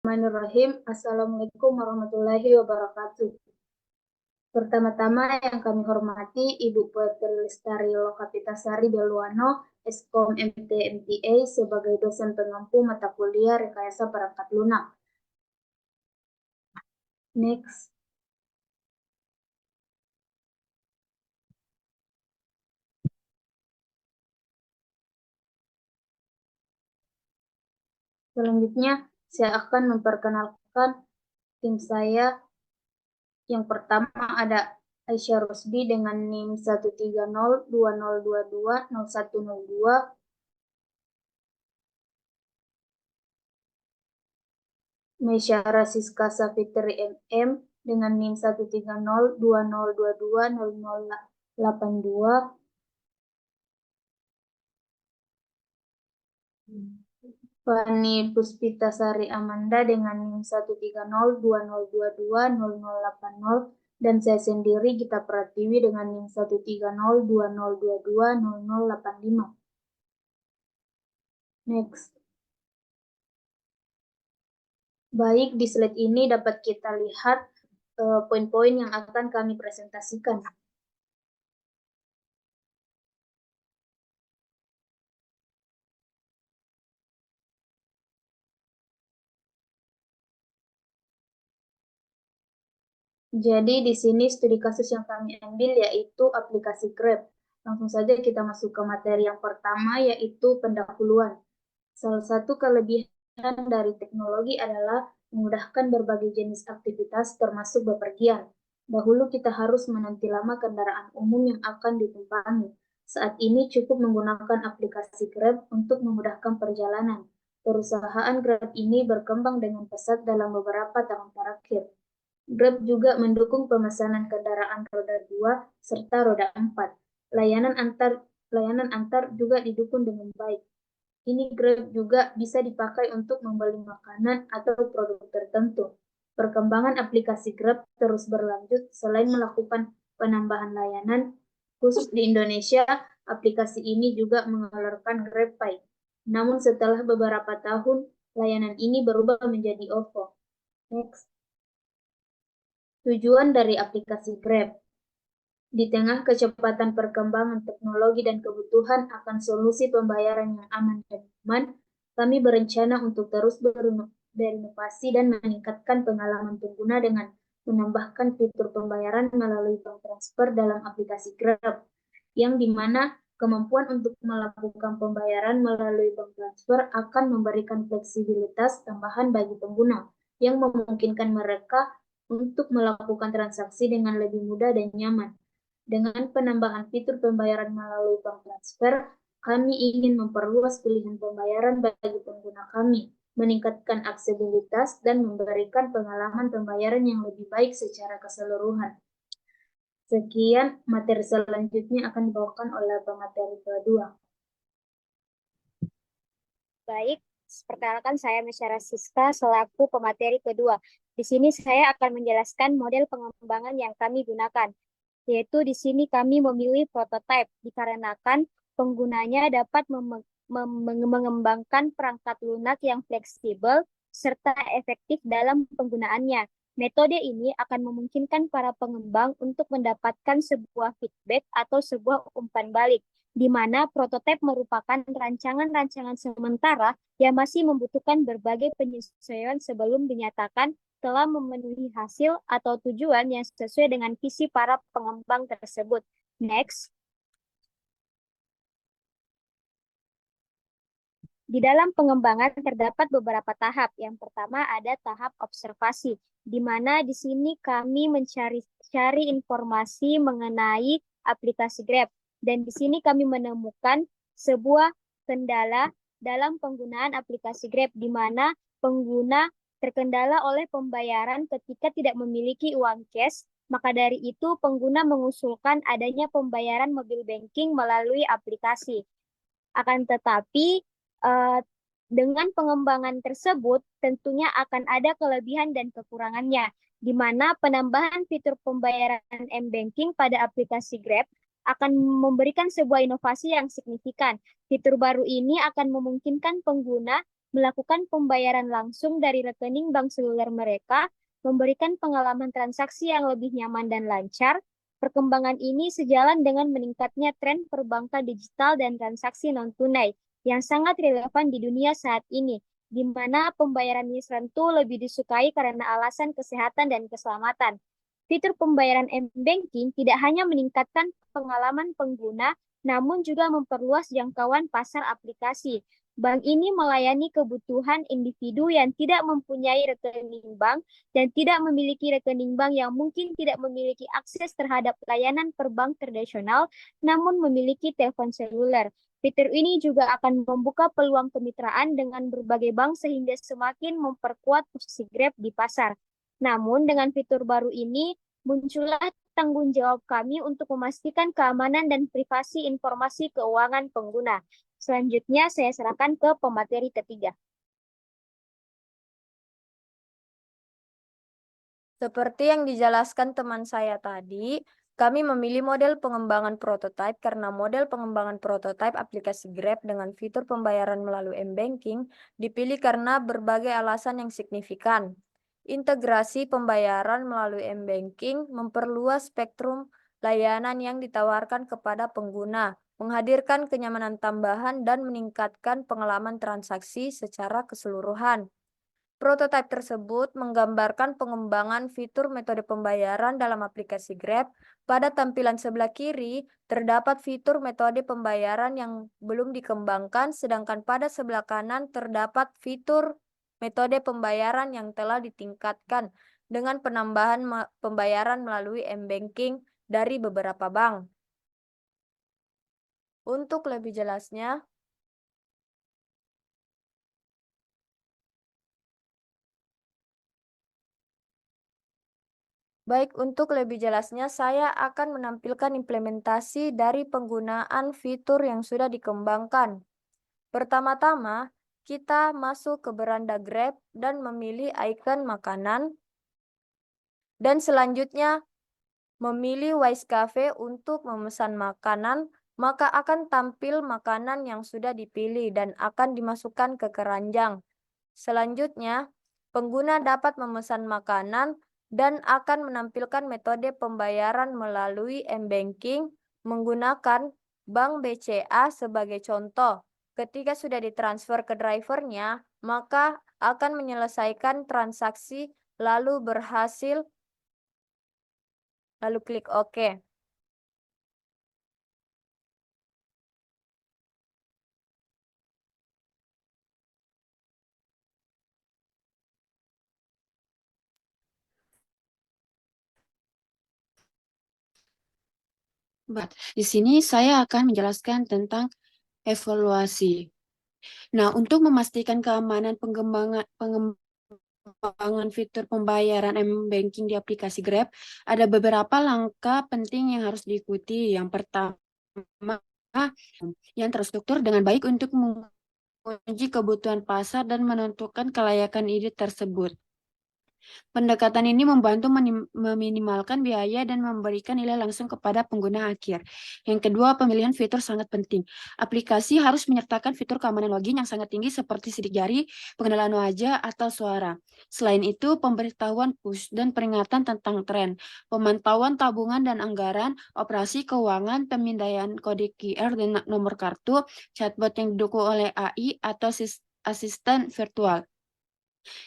Bismillahirrahmanirrahim. Assalamualaikum warahmatullahi wabarakatuh. Pertama-tama yang kami hormati Ibu Putri Lestari Lokapitasari Beluano, Eskom MT MTA sebagai dosen pengampu mata kuliah Rekayasa Perangkat Lunak. Next. Selanjutnya, saya akan memperkenalkan tim saya. Yang pertama ada Aisyah Rusdi dengan NIM 13020220102. Mesyara Siska Safitri MM dengan NIM 13020220082. Fani Puspitasari Amanda dengan NIM 13020220080. Dan saya sendiri Gita Pratiwi dengan NIM 13020220085. Next. Baik, di slide ini dapat kita lihat poin-poin yang akan kami presentasikan. Jadi di sini studi kasus yang kami ambil yaitu aplikasi Grab. Langsung saja kita masuk ke materi yang pertama yaitu pendahuluan. Salah satu kelebihan dari teknologi adalah memudahkan berbagai jenis aktivitas termasuk bepergian. Dahulu kita harus menanti lama kendaraan umum yang akan ditumpangi. Saat ini cukup menggunakan aplikasi Grab untuk memudahkan perjalanan. Perusahaan Grab ini berkembang dengan pesat dalam beberapa tahun terakhir. Grab juga mendukung pemesanan kendaraan roda 2 serta roda 4. Layanan antar juga didukung dengan baik. Ini Grab juga bisa dipakai untuk membeli makanan atau produk tertentu. Perkembangan aplikasi Grab terus berlanjut selain melakukan penambahan layanan. Khusus di Indonesia, aplikasi ini juga mengeluarkan GrabPay. Namun setelah beberapa tahun, layanan ini berubah menjadi OVO. Next. Tujuan dari aplikasi Grab. Di tengah kecepatan perkembangan teknologi dan kebutuhan akan solusi pembayaran yang aman dan nyaman, kami berencana untuk terus berinovasi dan meningkatkan pengalaman pengguna dengan menambahkan fitur pembayaran melalui bank transfer dalam aplikasi Grab, yang dimana kemampuan untuk melakukan pembayaran melalui bank transfer akan memberikan fleksibilitas tambahan bagi pengguna, yang memungkinkan mereka untuk melakukan transaksi dengan lebih mudah dan nyaman. Dengan penambahan fitur pembayaran melalui bank transfer, kami ingin memperluas pilihan pembayaran bagi pengguna kami, meningkatkan aksesibilitas, dan memberikan pengalaman pembayaran yang lebih baik secara keseluruhan. Sekian, materi selanjutnya akan dibawakan oleh pemateri kedua. Baik, perkenalkan saya Mesyara Siska selaku pemateri kedua. Di sini saya akan menjelaskan model pengembangan yang kami gunakan, yaitu di sini kami memilih prototipe dikarenakan penggunanya dapat mengembangkan perangkat lunak yang fleksibel serta efektif dalam penggunaannya. Metode ini akan memungkinkan para pengembang untuk mendapatkan sebuah feedback atau sebuah umpan balik, di mana prototipe merupakan rancangan-rancangan sementara yang masih membutuhkan berbagai penyesuaian sebelum dinyatakan telah memenuhi hasil atau tujuan yang sesuai dengan visi para pengembang tersebut. Next. Di dalam pengembangan terdapat beberapa tahap. Yang pertama ada tahap observasi, di mana di sini kami mencari informasi mengenai aplikasi Grab. Dan di sini kami menemukan sebuah kendala dalam penggunaan aplikasi Grab, di mana pengguna terkendala oleh pembayaran ketika tidak memiliki uang cash. Maka dari itu, pengguna mengusulkan adanya pembayaran mobil banking melalui aplikasi. Akan tetapi, dengan pengembangan tersebut tentunya akan ada kelebihan dan kekurangannya, di mana penambahan fitur pembayaran m-banking pada aplikasi Grab akan memberikan sebuah inovasi yang signifikan. Fitur baru ini akan memungkinkan pengguna melakukan pembayaran langsung dari rekening bank seluler mereka, memberikan pengalaman transaksi yang lebih nyaman dan lancar. Perkembangan ini sejalan dengan meningkatnya tren perbankan digital dan transaksi non-tunai yang sangat relevan di dunia saat ini, di mana pembayaran instan itu lebih disukai karena alasan kesehatan dan keselamatan. Fitur pembayaran m-banking tidak hanya meningkatkan pengalaman pengguna, namun juga memperluas jangkauan pasar aplikasi. Bank ini melayani kebutuhan individu yang tidak mempunyai rekening bank dan tidak memiliki rekening bank yang mungkin tidak memiliki akses terhadap layanan perbank tradisional, namun memiliki telepon seluler. Fitur ini juga akan membuka peluang kemitraan dengan berbagai bank sehingga semakin memperkuat posisi Grab di pasar. Namun, dengan fitur baru ini, muncullah tanggung jawab kami untuk memastikan keamanan dan privasi informasi keuangan pengguna. Selanjutnya, saya serahkan ke pemateri ketiga. Seperti yang dijelaskan teman saya tadi, kami memilih model pengembangan prototipe karena model pengembangan prototipe aplikasi Grab dengan fitur pembayaran melalui m-banking dipilih karena berbagai alasan yang signifikan. Integrasi pembayaran melalui m-banking memperluas spektrum layanan yang ditawarkan kepada pengguna, menghadirkan kenyamanan tambahan, dan meningkatkan pengalaman transaksi secara keseluruhan. Prototipe tersebut menggambarkan pengembangan fitur metode pembayaran dalam aplikasi Grab. Pada tampilan sebelah kiri, terdapat fitur metode pembayaran yang belum dikembangkan, sedangkan pada sebelah kanan terdapat fitur metode pembayaran yang telah ditingkatkan dengan penambahan pembayaran melalui m-banking dari beberapa bank. Untuk lebih jelasnya, untuk lebih jelasnya, saya akan menampilkan implementasi dari penggunaan fitur yang sudah dikembangkan. Pertama-tama, kita masuk ke beranda Grab dan memilih ikon makanan. Dan selanjutnya, memilih Wise Cafe untuk memesan makanan, maka akan tampil makanan yang sudah dipilih dan akan dimasukkan ke keranjang. Selanjutnya, pengguna dapat memesan makanan dan akan menampilkan metode pembayaran melalui m-banking menggunakan Bank BCA sebagai contoh. Ketika sudah ditransfer ke drivernya, maka akan menyelesaikan transaksi lalu klik OK. Di sini saya akan menjelaskan tentang evaluasi. Nah, untuk memastikan keamanan pengembangan fitur pembayaran m-banking di aplikasi Grab, ada beberapa langkah penting yang harus diikuti. Yang pertama, yang terstruktur dengan baik untuk menguji kebutuhan pasar dan menentukan kelayakan ide tersebut. Pendekatan ini membantu meminimalkan biaya dan memberikan nilai langsung kepada pengguna akhir. Yang kedua, pemilihan fitur sangat penting. Aplikasi harus menyertakan fitur keamanan login yang sangat tinggi seperti sidik jari, pengenalan wajah, atau suara. Selain itu, pemberitahuan push dan peringatan tentang tren, pemantauan tabungan dan anggaran, operasi keuangan, pemindaian kode QR dan nomor kartu, chatbot yang didukung oleh AI atau asisten virtual.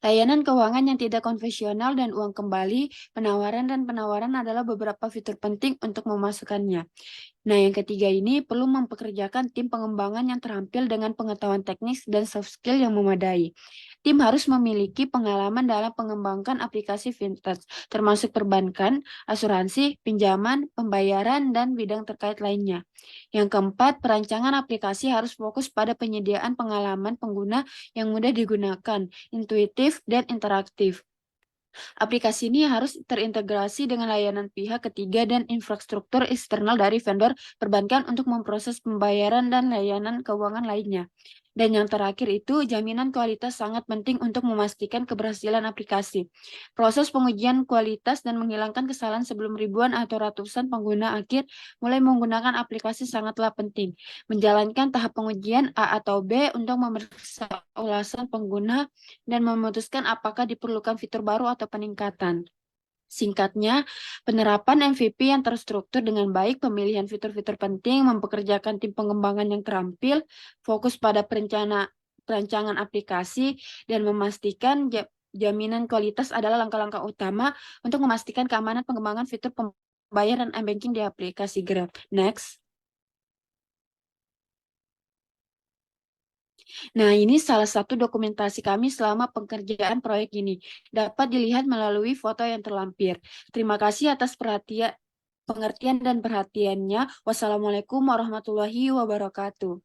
Layanan keuangan yang tidak konvensional dan uang kembali, penawaran adalah beberapa fitur penting untuk memasukkannya. Nah, yang ketiga ini perlu mempekerjakan tim pengembangan yang terampil dengan pengetahuan teknis dan soft skill yang memadai. Tim harus memiliki pengalaman dalam mengembangkan aplikasi fintech, termasuk perbankan, asuransi, pinjaman, pembayaran, dan bidang terkait lainnya. Yang keempat, perancangan aplikasi harus fokus pada penyediaan pengalaman pengguna yang mudah digunakan, intuitif, dan interaktif. Aplikasi ini harus terintegrasi dengan layanan pihak ketiga dan infrastruktur eksternal dari vendor perbankan untuk memproses pembayaran dan layanan keuangan lainnya. Dan yang terakhir itu, jaminan kualitas sangat penting untuk memastikan keberhasilan aplikasi. Proses pengujian kualitas dan menghilangkan kesalahan sebelum ribuan atau ratusan pengguna akhir mulai menggunakan aplikasi sangatlah penting. Menjalankan tahap pengujian A atau B untuk memeriksa ulasan pengguna dan memutuskan apakah diperlukan fitur baru atau peningkatan. Singkatnya, penerapan MVP yang terstruktur dengan baik, pemilihan fitur-fitur penting, mempekerjakan tim pengembangan yang terampil, fokus pada perancangan aplikasi, dan memastikan jaminan kualitas adalah langkah-langkah utama untuk memastikan keamanan pengembangan fitur pembayaran m-banking di aplikasi Grab. Next. Nah, ini salah satu dokumentasi kami selama pengerjaan proyek ini. Dapat dilihat melalui foto yang terlampir. Terima kasih atas pengertian dan perhatiannya. Wassalamualaikum warahmatullahi wabarakatuh.